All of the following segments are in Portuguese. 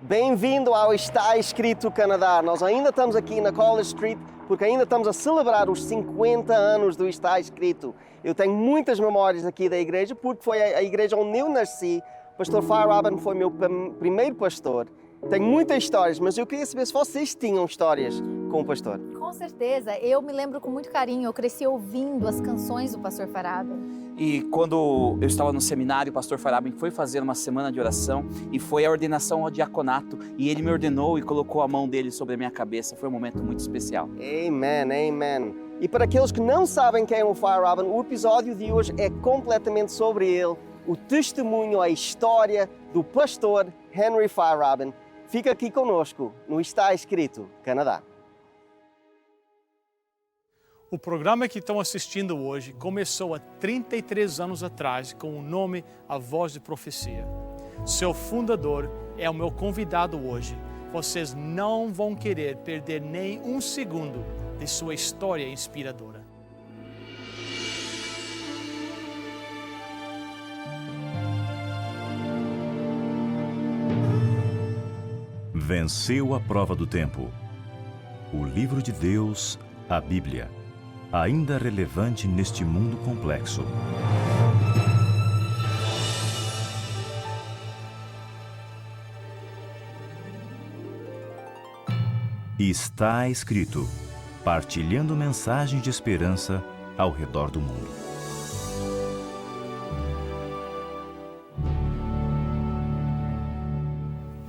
Bem-vindo ao Está Escrito Canadá. Nós ainda estamos aqui na College Street porque ainda estamos a celebrar os 50 anos do Está Escrito. Eu tenho muitas memórias aqui da igreja porque foi a igreja onde eu nasci. O pastor Feyerabend foi meu primeiro pastor. Tenho muitas histórias, mas eu queria saber se vocês tinham histórias com o pastor. Com certeza. Eu me lembro com muito carinho. Eu cresci ouvindo as canções do pastor Feyerabend. E quando eu estava no seminário, o pastor Feyerabend foi fazer uma semana de oração e foi a ordenação ao diaconato. E ele me ordenou e colocou a mão dele sobre a minha cabeça. Foi um momento muito especial. Amen, amen. E para aqueles que não sabem quem é o Feyerabend, o episódio de hoje é completamente sobre ele. O testemunho, a história do pastor Henry Feyerabend. Fica aqui conosco no Está Escrito Canadá. O programa que estão assistindo hoje começou há 33 anos atrás com o nome A Voz de Profecia. Seu fundador é o meu convidado hoje. Vocês não vão querer perder nem um segundo de sua história inspiradora. Venceu a prova do tempo. O livro de Deus, a Bíblia, ainda relevante neste mundo complexo. Está escrito, partilhando mensagens de esperança ao redor do mundo.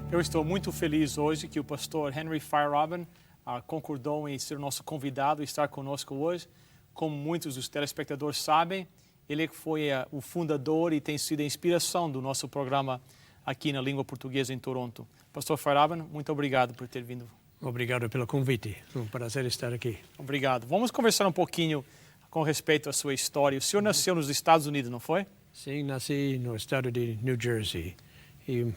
Eu estou muito feliz hoje que o pastor Henry Feyerabend concordou em ser nosso convidado e estar conosco hoje. Como muitos dos telespectadores sabem, ele foi o fundador e tem sido a inspiração do nosso programa aqui na língua portuguesa em Toronto. Pastor Feyerabend, muito obrigado por ter vindo. Obrigado pelo convite. É um prazer estar aqui. Obrigado. Vamos conversar um pouquinho com respeito à sua história. O senhor nasceu nos Estados Unidos, não foi? Sim, nasci no estado de New Jersey e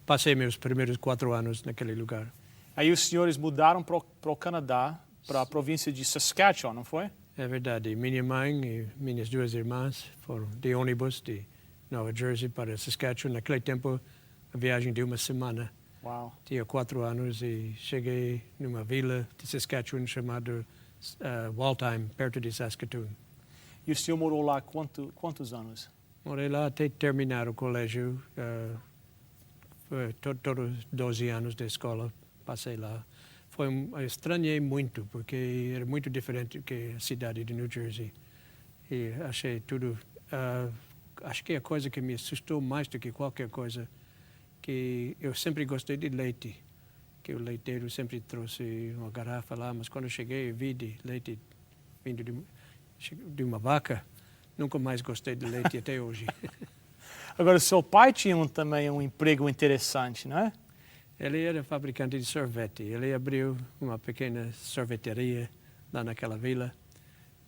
passei meus primeiros 4 anos naquele lugar. Aí os senhores mudaram para o Canadá, para a província de Saskatchewan, não foi? É verdade. Minha mãe e minhas 2 irmãs foram de ônibus de Nova Jersey para Saskatchewan. Naquele tempo, a viagem de uma semana. Uau. Tinha 4 anos e cheguei numa vila de Saskatchewan chamada Waltheim, perto de Saskatoon. E o senhor morou lá quantos anos? Morei lá até terminar o colégio. Todos 12 anos de escola passei lá. Estranhei muito, porque era muito diferente do que a cidade de New Jersey. E achei tudo... acho que a coisa que me assustou mais do que qualquer coisa, que eu sempre gostei de leite, que o leiteiro sempre trouxe uma garrafa lá, mas quando eu cheguei e vi de leite vindo de uma vaca, nunca mais gostei de leite até hoje. Agora, seu pai tinha também um emprego interessante, não é? Ele era fabricante de sorvete. Ele abriu uma pequena sorveteria lá naquela vila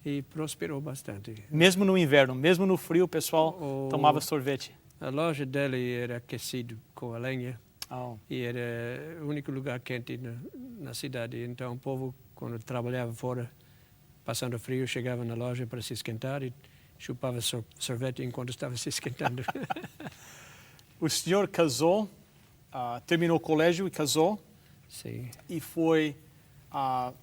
e prosperou bastante. Mesmo no inverno, mesmo no frio, o pessoal tomava sorvete. A loja dele era aquecida com a lenha e era o único lugar quente na cidade. Então o povo, quando trabalhava fora, passando frio, chegava na loja para se esquentar e chupava sorvete enquanto estava se esquentando. O senhor casou, terminou o colégio e casou. Sim. E foi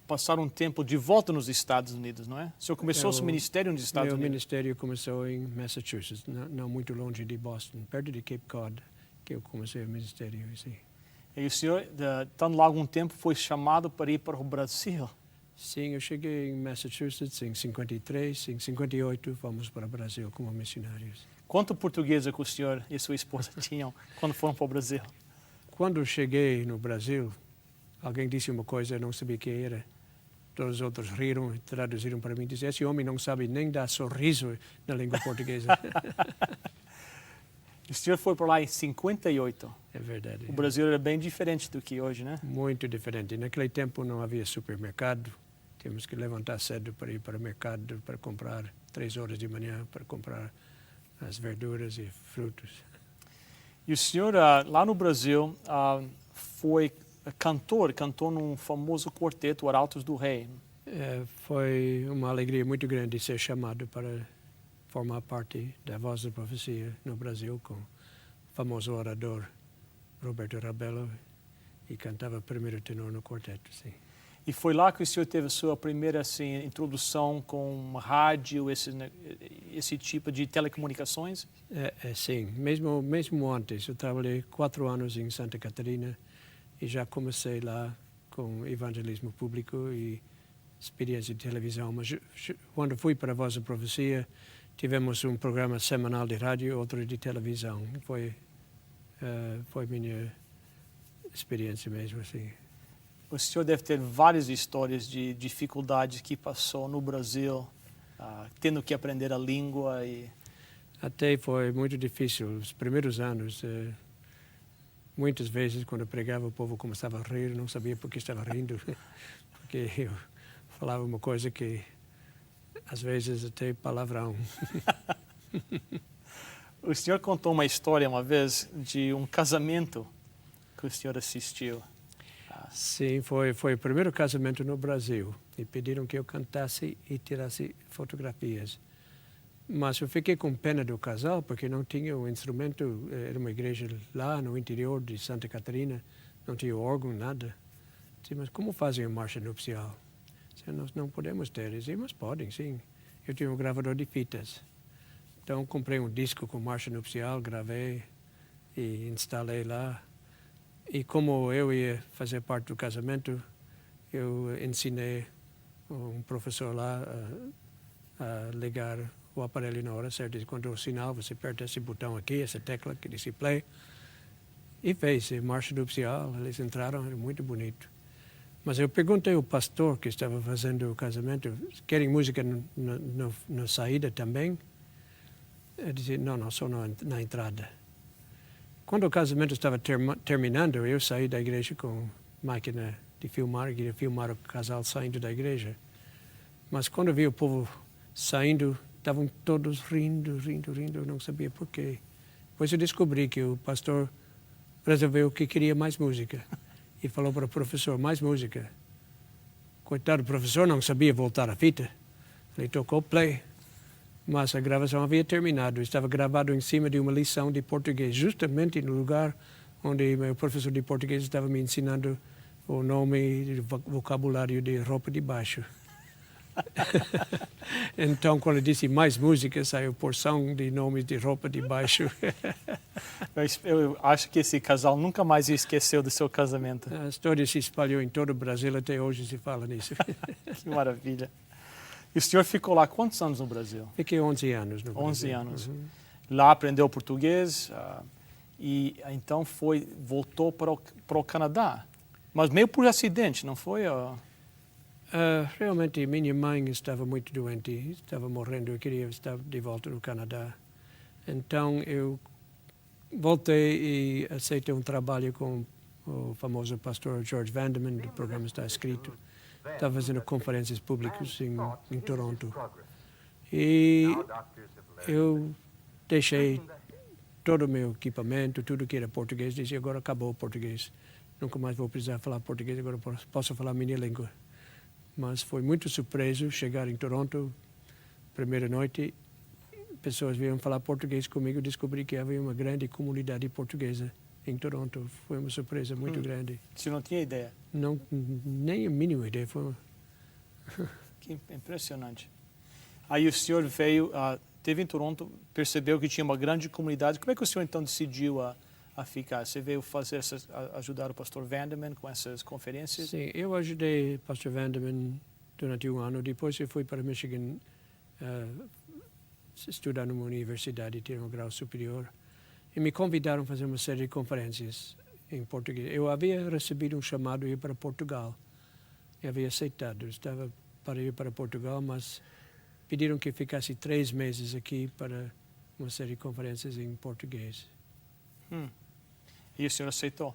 passar um tempo de volta nos Estados Unidos, não é? O senhor começou seu ministério nos Estados Unidos? Meu ministério começou em Massachusetts, não muito longe de Boston, perto de Cape Cod, que eu comecei o ministério. Sim. E o senhor, estando lá algum tempo, foi chamado para ir para o Brasil? Sim, eu cheguei em Massachusetts em 53, em 58 fomos para o Brasil como missionários. Quanto português é que o senhor e sua esposa tinham quando foram para o Brasil? Quando eu cheguei no Brasil, alguém disse uma coisa, eu não sabia o que era. Todos os outros riram e traduziram para mim e disseram, esse homem não sabe nem dar sorriso na língua portuguesa. O senhor foi para lá em 58. É verdade. O Brasil era bem diferente do que hoje, né? Muito diferente. Naquele tempo não havia supermercado. Tínhamos que levantar cedo para ir para o mercado, para comprar 3 horas de manhã, para comprar as verduras e frutos. E o senhor, lá no Brasil, foi cantou num famoso quarteto, Arautos do Rei. Foi uma alegria muito grande ser chamado para formar parte da Voz da Profecia no Brasil com o famoso orador Roberto Rabello, e cantava primeiro tenor no quarteto, sim. E foi lá que o senhor teve a sua primeira assim, introdução com rádio, esse tipo de telecomunicações? Sim, mesmo antes. Eu trabalhei 4 anos em Santa Catarina e já comecei lá com evangelismo público e experiência de televisão. Mas quando fui para a Voz da Profecia, tivemos um programa semanal de rádio e outro de televisão. Foi minha experiência mesmo, assim. O senhor deve ter várias histórias de dificuldades que passou no Brasil, tendo que aprender a língua e... Até foi muito difícil. Os primeiros anos, muitas vezes, quando eu pregava, o povo começava a rir, não sabia por que estava rindo, porque eu falava uma coisa que, às vezes, até palavrão. O senhor contou uma história uma vez de um casamento que o senhor assistiu. Sim, foi o primeiro casamento no Brasil e pediram que eu cantasse e tirasse fotografias. Mas eu fiquei com pena do casal porque não tinha o instrumento, era uma igreja lá no interior de Santa Catarina, não tinha órgão, nada. Disse, mas como fazem a marcha nupcial? Disse, nós não podemos ter. Disse, mas podem, sim. Eu tinha um gravador de fitas. Então comprei um disco com marcha nupcial, gravei e instalei lá. E como eu ia fazer parte do casamento, eu ensinei um professor lá a ligar o aparelho na hora certa. Quando o sinal, você aperta esse botão aqui, essa tecla que diz play, e fez marcha nupcial. Eles entraram, era muito bonito. Mas eu perguntei ao pastor que estava fazendo o casamento, querem música na saída também? Ele disse, não, só na entrada. Quando o casamento estava terminando, eu saí da igreja com máquina de filmar, queria filmar o casal saindo da igreja. Mas quando eu vi o povo saindo, estavam todos rindo, eu não sabia por quê. Depois eu descobri que o pastor resolveu que queria mais música e falou para o professor, mais música. Coitado do professor, não sabia voltar a fita. Ele tocou play. Mas a gravação havia terminado. Estava gravado em cima de uma lição de português, justamente no lugar onde meu professor de português estava me ensinando o nome e o vocabulário de roupa de baixo. Então, quando eu disse mais música, saiu porção de nomes de roupa de baixo. Eu acho que esse casal nunca mais esqueceu do seu casamento. A história se espalhou em todo o Brasil, até hoje se fala nisso. Que maravilha. E o senhor ficou lá quantos anos no Brasil? Fiquei 11 anos no Brasil. 11 anos. Uhum. Lá aprendeu português e então voltou para o Canadá. Mas meio por acidente, não foi? Realmente, minha mãe estava muito doente, estava morrendo, eu queria estar de volta no Canadá. Então, eu voltei e aceitei um trabalho com o famoso pastor George Vandeman, do programa Está Escrito. Estava fazendo conferências públicas em Toronto. E eu deixei todo o meu equipamento, tudo que era português, disse, agora acabou o português. Nunca mais vou precisar falar português, agora posso falar minha língua. Mas foi muito surpreso chegar em Toronto, primeira noite, pessoas vieram falar português comigo, descobri que havia uma grande comunidade portuguesa em Toronto. Foi uma surpresa muito grande. Você não tinha ideia? Não, nem a mínima ideia. Foi... Que impressionante. Aí o senhor veio, teve em Toronto, percebeu que tinha uma grande comunidade. Como é que o senhor então decidiu a ficar? Você veio ajudar o pastor Vandeman com essas conferências? Sim, eu ajudei o pastor Vandeman durante um ano. Depois eu fui para Michigan estudar numa universidade e ter um grau superior. E me convidaram a fazer uma série de conferências em português. Eu havia recebido um chamado ir para Portugal. Eu havia aceitado. Estava para ir para Portugal, mas pediram que ficasse 3 meses aqui para uma série de conferências em português. E o senhor aceitou?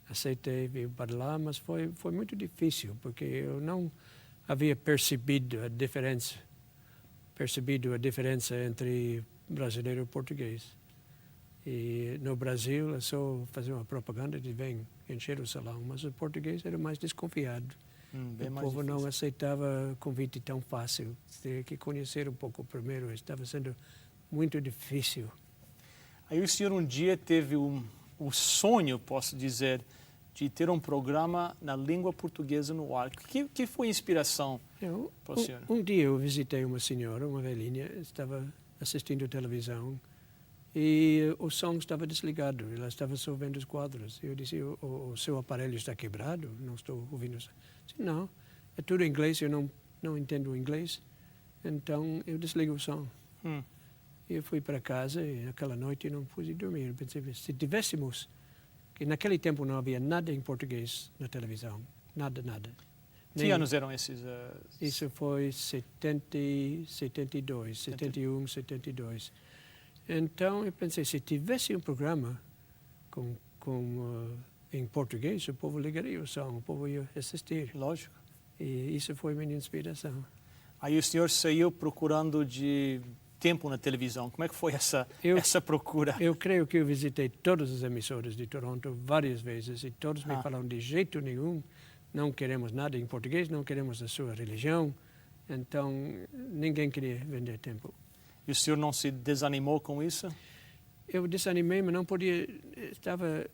Aceitei, vim para lá, mas foi muito difícil, porque eu não havia percebido a diferença entre brasileiro e português. E no Brasil é só fazer uma propaganda de vem encher o salão, mas o português era mais desconfiado. O povo não aceitava convite tão fácil. Tinha que conhecer um pouco primeiro, estava sendo muito difícil. Aí o senhor um dia teve o sonho, posso dizer, de ter um programa na língua portuguesa no ar. Que foi a inspiração para o senhor? Um dia eu visitei uma senhora, uma velhinha, estava assistindo televisão e o som estava desligado, ela estava só vendo os quadros. Eu disse, o seu aparelho está quebrado? Não estou ouvindo. Disse, não, é tudo em inglês, eu não entendo inglês, então eu desligo o som. Eu fui para casa e naquela noite não pude dormir. Eu pensei, se tivéssemos, que naquele tempo não havia nada em português na televisão, nada. Que anos eram esses? Isso foi 72, 71, 72. Então eu pensei, se tivesse um programa em português, o povo ligaria o som, o povo ia assistir. Lógico. E isso foi minha inspiração. Aí o senhor saiu procurando de tempo na televisão. Como é que foi essa procura? Eu creio que eu visitei todas as emissoras de Toronto várias vezes e todos me falaram de jeito nenhum, não queremos nada em português, não queremos a sua religião. Então ninguém queria vender tempo. E o senhor não se desanimou com isso? Eu desanimei, mas não podia. Estava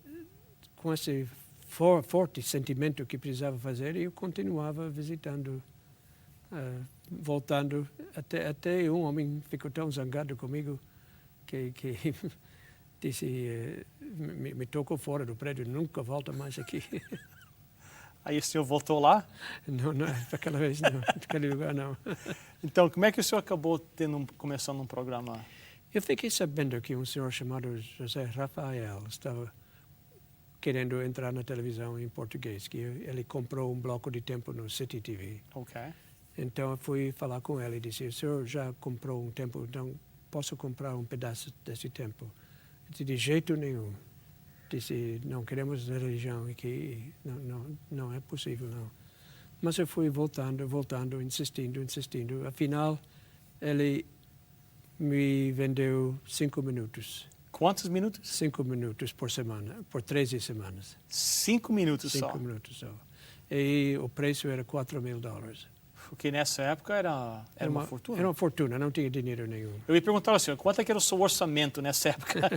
com esse forte sentimento que precisava fazer e eu continuava visitando, voltando. Até um homem ficou tão zangado comigo que disse, me tocou fora do prédio, nunca volta mais aqui. Aí o senhor voltou lá? Não, daquela vez não, naquele lugar não. Então, como é que o senhor acabou começando um programa? Eu fiquei sabendo que um senhor chamado José Rafael estava querendo entrar na televisão em português, que ele comprou um bloco de tempo no City TV. Ok. Então eu fui falar com ele e disse, o senhor já comprou um tempo, então posso comprar um pedaço desse tempo? Ele disse, de jeito nenhum. Disse, não queremos religião aqui, não é possível, não. Mas eu fui voltando, insistindo. Afinal, ele me vendeu 5 minutos. Quantos minutos? 5 minutos por semana, por 13 semanas. 5 minutos só? 5 minutos só. E o preço era $4,000. Porque nessa época era uma fortuna. Era uma fortuna, não tinha dinheiro nenhum. Eu ia perguntar ao senhor, quanto é que era o seu orçamento nessa época?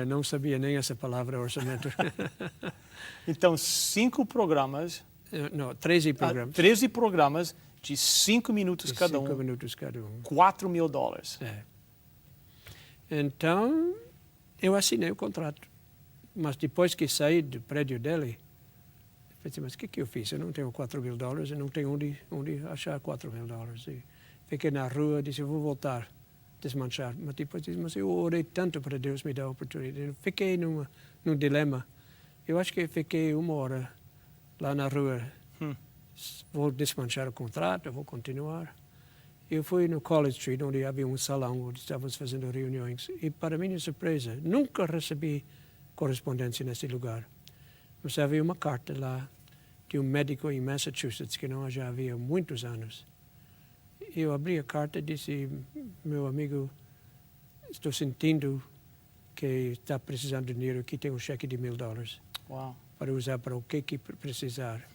Não sabia nem essa palavra, orçamento. Então, 5 programas... Não, 13 programas. 13 programas de 5 minutos cada um. 5 minutos cada um. $4,000. É. Então, eu assinei o contrato. Mas depois que saí do prédio dele, pensei, mas o que eu fiz? Eu não tenho $4,000, eu não tenho onde achar $4,000. E fiquei na rua, disse, eu vou voltar, desmanchar. Mas depois disse, mas eu orei tanto para Deus me dar a oportunidade. Eu fiquei num dilema. Eu acho que fiquei 1 hora lá na rua. Vou desmanchar o contrato, vou continuar. Eu fui no College Street, onde havia um salão, onde estávamos fazendo reuniões. E, para minha surpresa, nunca recebi correspondência nesse lugar. Mas havia uma carta lá de um médico em Massachusetts, que não já havia muitos anos. Eu abri a carta e disse, meu amigo, estou sentindo que está precisando de dinheiro, aqui tem um cheque de $1,000 para usar para o que precisar.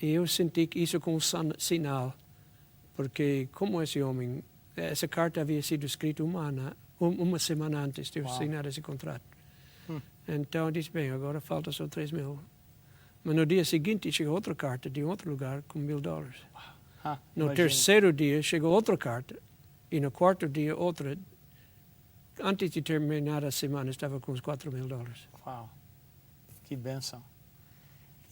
E eu senti que isso como um sinal, porque como esse homem, essa carta havia sido escrita uma semana antes de eu assinar esse contrato. Então eu disse, bem, agora falta só $3,000. Mas no dia seguinte chegou outra carta de outro lugar com $1,000. No terceiro dia chegou outra carta e no quarto dia outra. Antes de terminar a semana estava com os $4,000. Uau, que bênção.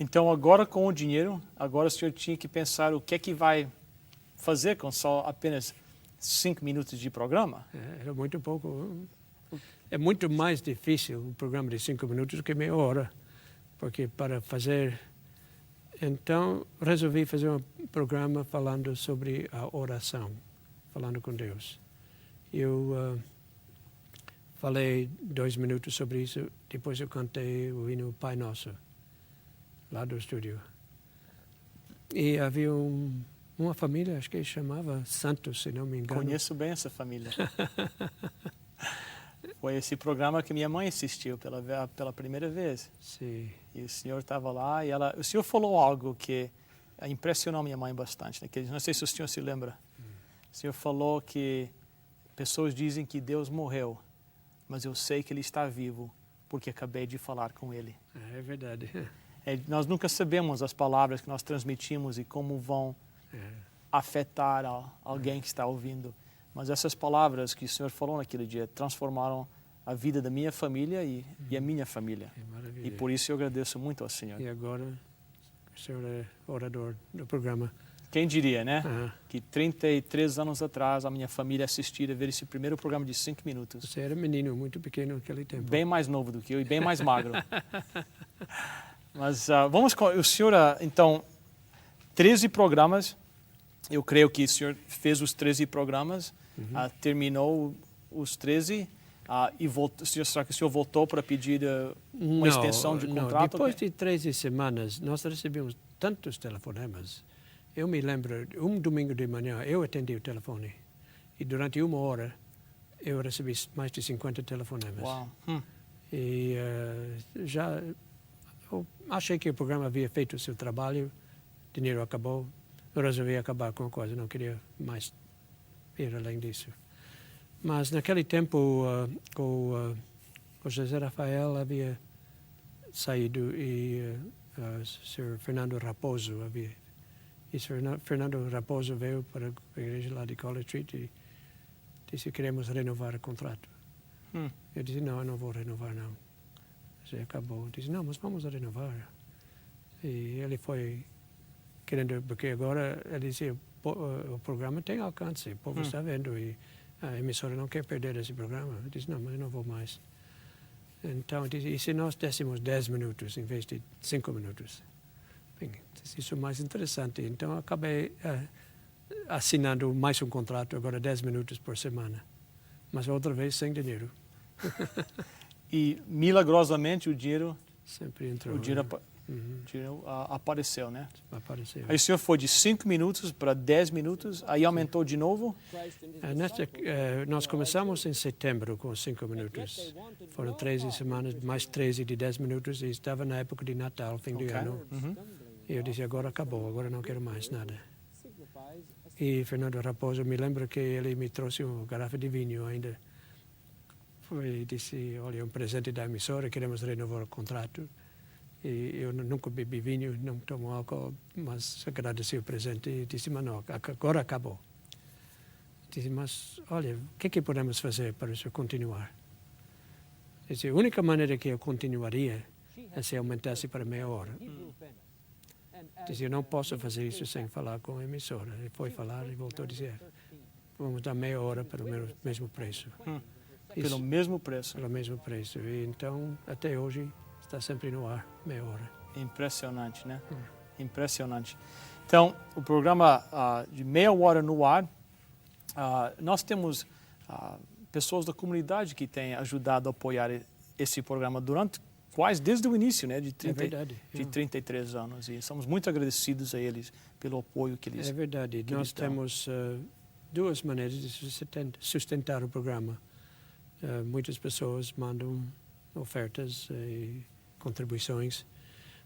Então agora com o dinheiro, agora o senhor tinha que pensar o que é que vai fazer com só apenas 5 minutos de programa? Era muito pouco. É muito mais difícil um programa de 5 minutos do que meia hora, porque para fazer... Então, resolvi fazer um programa falando sobre a oração, falando com Deus. Eu falei 2 minutos sobre isso, depois eu cantei o hino Pai Nosso, lá do estúdio. E havia uma família, acho que chamava Santos, se não me engano. Conheço bem essa família. Foi esse programa que minha mãe assistiu pela primeira vez. Sim. E o senhor estava lá e o senhor falou algo que impressionou minha mãe bastante. Né? Não sei se o senhor se lembra. O senhor falou que pessoas dizem que Deus morreu, mas eu sei que Ele está vivo porque acabei de falar com ele. É verdade. Nós nunca sabemos as palavras que nós transmitimos e como vão afetar alguém que está ouvindo. Mas essas palavras que o Senhor falou naquele dia transformaram a vida da minha família e a minha família. E por isso eu agradeço muito ao Senhor. E agora o senhor é orador do programa. Quem diria, né? Que 33 anos atrás a minha família assistia a ver esse primeiro programa de 5 minutos. Você era menino, muito pequeno naquele tempo. Bem mais novo do que eu e bem mais magro. Mas vamos com o senhor, então, 13 programas. Eu creio que o senhor fez os 13 programas, terminou os 13 e voltou. Será que o senhor voltou para pedir uma extensão de contrato? Não, depois de 13 semanas, nós recebemos tantos telefonemas. Eu me lembro, um domingo de manhã, eu atendi o telefone. E durante 1 hora, eu recebi mais de 50 telefonemas. Uau. E já eu achei que o programa havia feito o seu trabalho, o dinheiro acabou, eu resolvi acabar com a coisa, não queria mais ir além disso. Mas naquele tempo, o José Rafael havia saído e o Sr. Fernando Raposo havia... E Fernando Raposo veio para a igreja lá de College Street e disse: queremos renovar o contrato. Eu disse: não, eu não vou renovar, não. Ele acabou. Eu disse: não, mas vamos renovar. E ele foi querendo, porque agora ele disse: o programa tem alcance, o povo está vendo e a emissora não quer perder esse programa. Eu disse: não, mas eu não vou mais. Então, eu disse: e se nós dessemos 10 minutos em vez de 5 minutos? Bem, isso é mais interessante. Então, eu acabei assinando mais um contrato, agora 10 minutos por semana. Mas outra vez sem dinheiro. E, milagrosamente, o dinheiro... Sempre entrou. O dinheiro apareceu, né? Apareceu. Aí o senhor foi de 5 minutos para 10 minutos, aí aumentou de novo? Nós começamos em setembro com 5 minutos. Foram 13 semanas, mais 13 de 10 minutos, e estava na época de Natal, fim de ano. E eu disse: agora acabou, agora não quero mais nada. E Fernando Raposo, me lembro que ele me trouxe uma garrafa de vinho ainda. E disse: olha, um presente da emissora, queremos renovar o contrato. E eu nunca bebi vinho, não tomo álcool, mas agradeci o presente e disse: mas não, agora acabou. Disse: mas olha, o que podemos fazer para isso continuar? Disse: a única maneira que eu continuaria é se aumentasse para meia hora. Disse: eu não posso fazer isso sem falar com a emissora. Ele foi falar e voltou a dizer: vamos dar meia hora pelo mesmo preço. Pelo mesmo preço? Pelo mesmo preço. E então, até hoje, está sempre no ar, meia hora. Impressionante, né? Impressionante. Então, o programa de meia hora no ar, nós temos pessoas da comunidade que têm ajudado a apoiar esse programa quase desde o início, né? De 33 anos. E somos muito agradecidos a eles pelo apoio que eles dão. É verdade. Nós temos 2 maneiras de sustentar o programa. Muitas pessoas mandam ofertas e contribuições,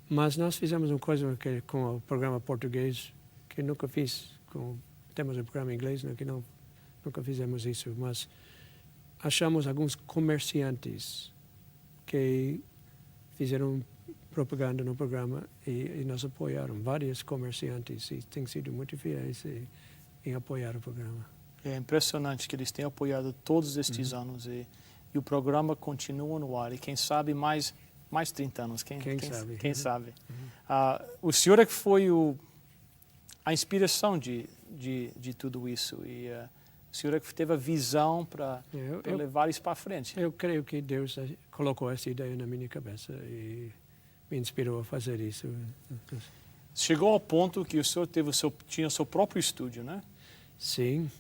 mas nós fizemos uma coisa com o programa português que nunca fiz. Temos um programa em inglês, que nunca fizemos isso, mas achamos alguns comerciantes que fizeram propaganda no programa e nos apoiaram. Vários comerciantes e têm sido muito fiéis em apoiar o programa. É impressionante que eles têm apoiado todos estes anos e o programa continua no ar. E quem sabe mais 30 anos. Quem sabe. O senhor é que foi a inspiração de tudo isso. E o senhor é que teve a visão para levar isso para frente. Eu creio que Deus colocou essa ideia na minha cabeça e me inspirou a fazer isso. Chegou ao ponto que o senhor tinha o seu próprio estúdio, né? Sim.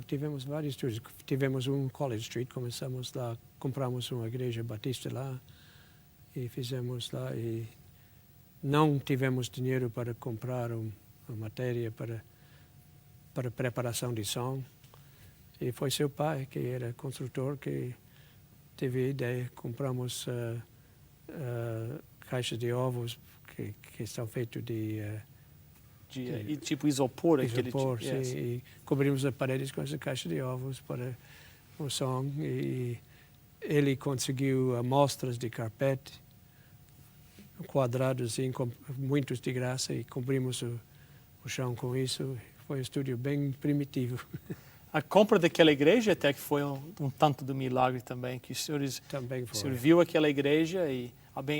Tivemos vários estúdios. Tivemos um College Street, começamos lá, compramos uma igreja batista lá e fizemos lá. E não tivemos dinheiro para comprar uma matéria para preparação de som. E foi seu pai, que era construtor, que teve a ideia. Compramos caixas de ovos que são feitos de tipo isopor. Isopor, sim. Yes. E cobrimos as paredes com essa caixa de ovos para o som. E ele conseguiu amostras de carpete, quadrados, assim, muitos de graça, e cobrimos o chão com isso. Foi um estúdio bem primitivo. A compra daquela igreja até que foi um tanto do milagre também, que Também o foi. senhor viu aquela igreja e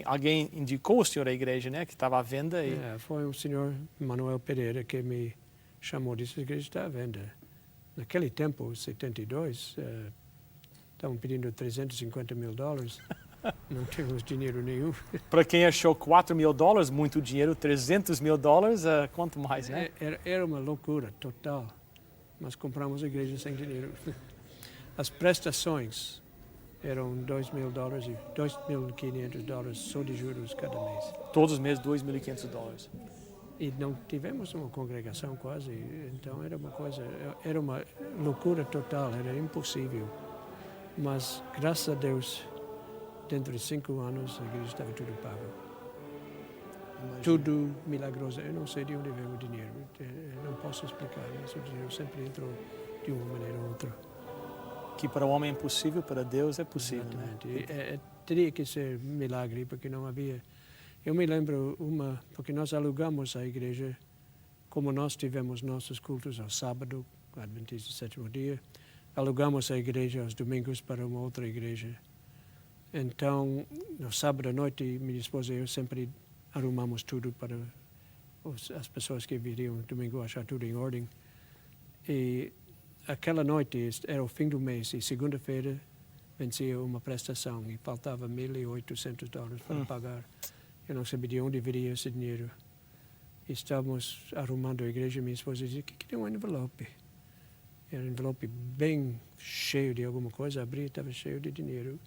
alguém indicou o senhor a igreja, né, que estava à venda. E... foi o senhor Manuel Pereira que me chamou, disse que a igreja está à venda. Naquele tempo, 72, estavam pedindo $350 mil. Não tínhamos dinheiro nenhum. Para quem achou $4 mil, muito dinheiro, $300 mil, quanto mais, né? Era uma loucura total. Mas compramos a igreja sem dinheiro. As prestações eram $2 mil e $2.500 só de juros cada mês. Todos os meses, $2.500. E não tivemos uma congregação quase, então era uma loucura total, era impossível. Mas, graças a Deus, dentro de 5 anos, a igreja estava tudo pago. Tudo milagroso. Eu não sei de onde veio o dinheiro, eu não posso explicar, mas o dinheiro sempre entrou de uma maneira ou outra. Que para o homem é impossível, para Deus é possível, exatamente, né? Teria que ser milagre, porque não havia... Eu me lembro porque nós alugamos a igreja, como nós tivemos nossos cultos ao sábado, Adventista do Sétimo Dia, alugamos a igreja aos domingos para uma outra igreja. Então, no sábado à noite, minha esposa e eu sempre arrumamos tudo para as pessoas que viriam domingo achar tudo em ordem. E aquela noite era o fim do mês e segunda-feira vencia uma prestação e faltava $1.800 para pagar. Eu não sabia de onde viria esse dinheiro. Estávamos arrumando a igreja e minha esposa dizia que tem um envelope. Era um envelope bem cheio de alguma coisa, abri, estava cheio de dinheiro.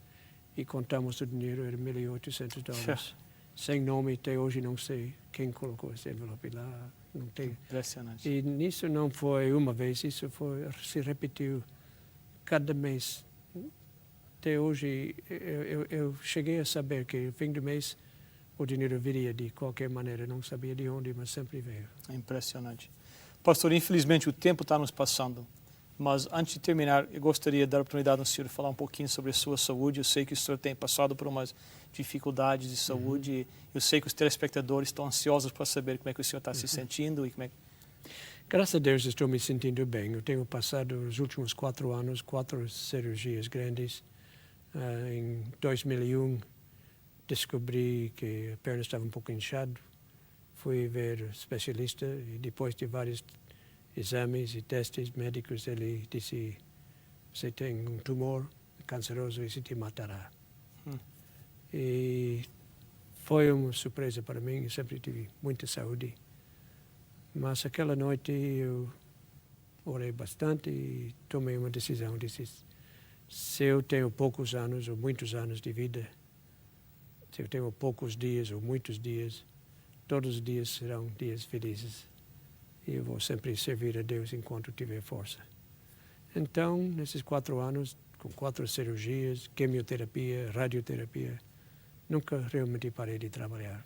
E contamos o dinheiro, era $1.800. Sem nome, até hoje não sei quem colocou esse envelope lá. Não tem. Impressionante. E nisso não foi uma vez, se repetiu cada mês. Até hoje, eu cheguei a saber que no fim do mês o dinheiro viria de qualquer maneira, não sabia de onde, mas sempre veio. É impressionante. Pastor, infelizmente o tempo está nos passando, mas antes de terminar, eu gostaria de dar a oportunidade ao senhor falar um pouquinho sobre a sua saúde. Eu sei que o senhor tem passado por umas dificuldades de saúde, e eu sei que os telespectadores estão ansiosos para saber como é que o senhor está se sentindo e como é que... Graças a Deus estou me sentindo bem. Eu tenho passado os últimos 4 anos, 4 cirurgias grandes. Em 2001, descobri que a perna estava um pouco inchada. Fui ver o especialista e depois de vários exames e testes médicos, ele disse: você tem um tumor canceroso e isso te matará. E foi uma surpresa para mim. Eu sempre tive muita saúde. Mas aquela noite eu orei bastante e tomei uma decisão. Disse: se eu tenho poucos anos ou muitos anos de vida, se eu tenho poucos dias ou muitos dias, todos os dias serão dias felizes. E eu vou sempre servir a Deus enquanto tiver força. Então, nesses 4 anos, com 4 cirurgias, quimioterapia, radioterapia, nunca realmente parei de trabalhar.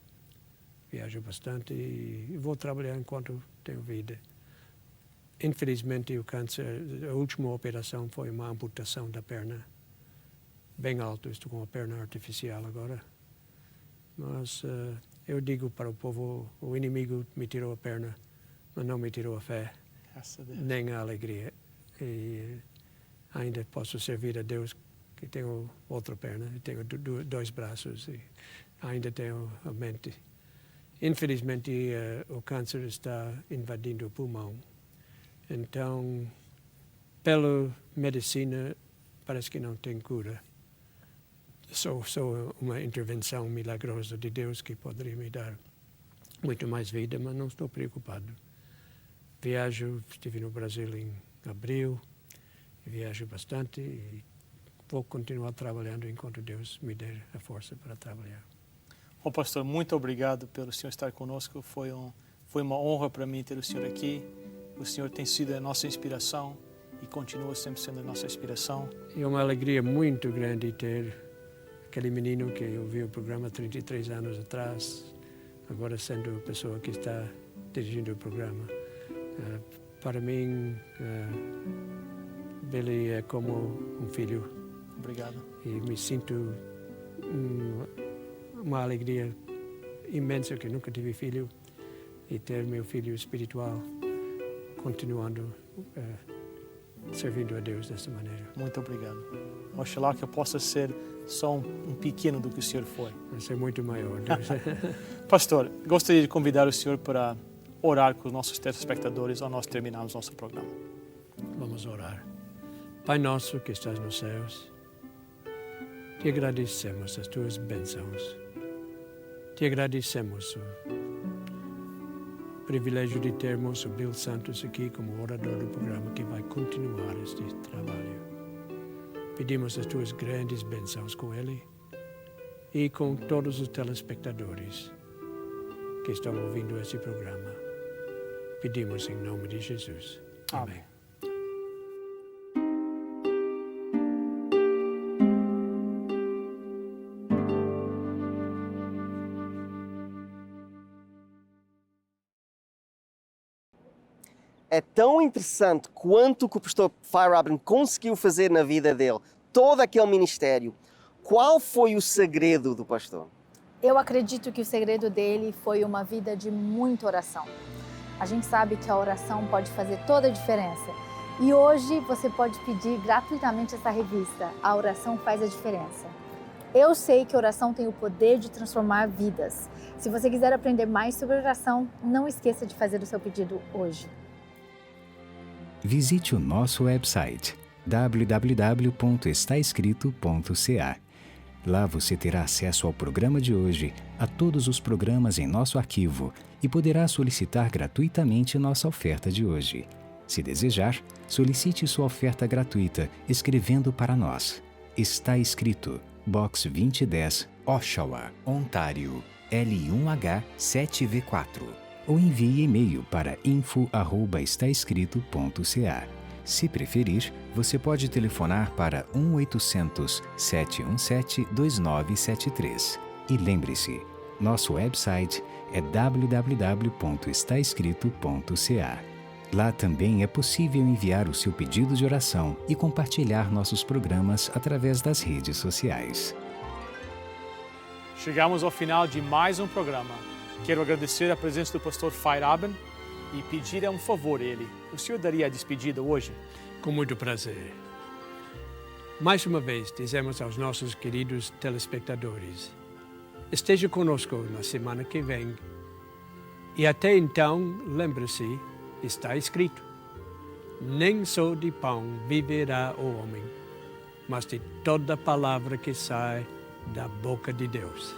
Viajo bastante e vou trabalhar enquanto tenho vida. Infelizmente, o câncer, a última operação foi uma amputação da perna. Bem alto, estou com a perna artificial agora. Mas eu digo para o povo, o inimigo me tirou a perna, mas não me tirou a fé, nem a alegria. E ainda posso servir a Deus, que tenho outra perna, tenho 2 braços e ainda tenho a mente. Infelizmente, o câncer está invadindo o pulmão. Então, pela medicina, parece que não tem cura. Só uma intervenção milagrosa de Deus que poderia me dar muito mais vida, mas não estou preocupado. Viajo, estive no Brasil em abril, viajo bastante e vou continuar trabalhando enquanto Deus me der a força para trabalhar. Bom, pastor, muito obrigado pelo senhor estar conosco. Foi uma honra para mim ter o senhor aqui. O senhor tem sido a nossa inspiração e continua sempre sendo a nossa inspiração. É uma alegria muito grande ter aquele menino que eu vi o programa 33 anos atrás, agora sendo a pessoa que está dirigindo o programa. Para mim, Billy é como um filho. Obrigado. E me sinto uma alegria imensa que nunca tive filho e ter meu filho espiritual continuando servindo a Deus dessa maneira. Muito obrigado. Oxalá que eu possa ser só um pequeno do que o senhor foi. Vai ser muito maior. Pastor, gostaria de convidar o senhor para orar com os nossos telespectadores ao nós terminarmos nosso programa. Vamos orar. Pai nosso que estás nos céus, te agradecemos as tuas bênçãos. Te agradecemos o privilégio de termos o Bill Santos aqui como orador do programa que vai continuar este trabalho. Pedimos as tuas grandes bênçãos com ele e com todos os telespectadores que estão ouvindo este programa. Pedimos em nome de Jesus. Amém. É tão interessante quanto que o pastor Feierabend conseguiu fazer na vida dele, todo aquele ministério. Qual foi o segredo do pastor? Eu acredito que o segredo dele foi uma vida de muita oração. A gente sabe que a oração pode fazer toda a diferença. E hoje você pode pedir gratuitamente essa revista, A Oração Faz a Diferença. Eu sei que a oração tem o poder de transformar vidas. Se você quiser aprender mais sobre oração, não esqueça de fazer o seu pedido hoje. Visite o nosso website www.estaescrito.ca. Lá você terá acesso ao programa de hoje, a todos os programas em nosso arquivo e poderá solicitar gratuitamente nossa oferta de hoje. Se desejar, solicite sua oferta gratuita escrevendo para nós. Está escrito Box 2010, Oshawa, Ontário, L1H 7V4. Ou envie e-mail para info@estaescrito.ca. Se preferir, você pode telefonar para 1-800-717-2973. E lembre-se, nosso website é www.estaescrito.ca. Lá também é possível enviar o seu pedido de oração e compartilhar nossos programas através das redes sociais. Chegamos ao final de mais um programa. Quero agradecer a presença do pastor Feierabend e pedir um favor a ele. O senhor daria a despedida hoje? Com muito prazer. Mais uma vez, dizemos aos nossos queridos telespectadores, esteja conosco na semana que vem. E até então, lembre-se, está escrito, nem só de pão viverá o homem, mas de toda palavra que sai da boca de Deus.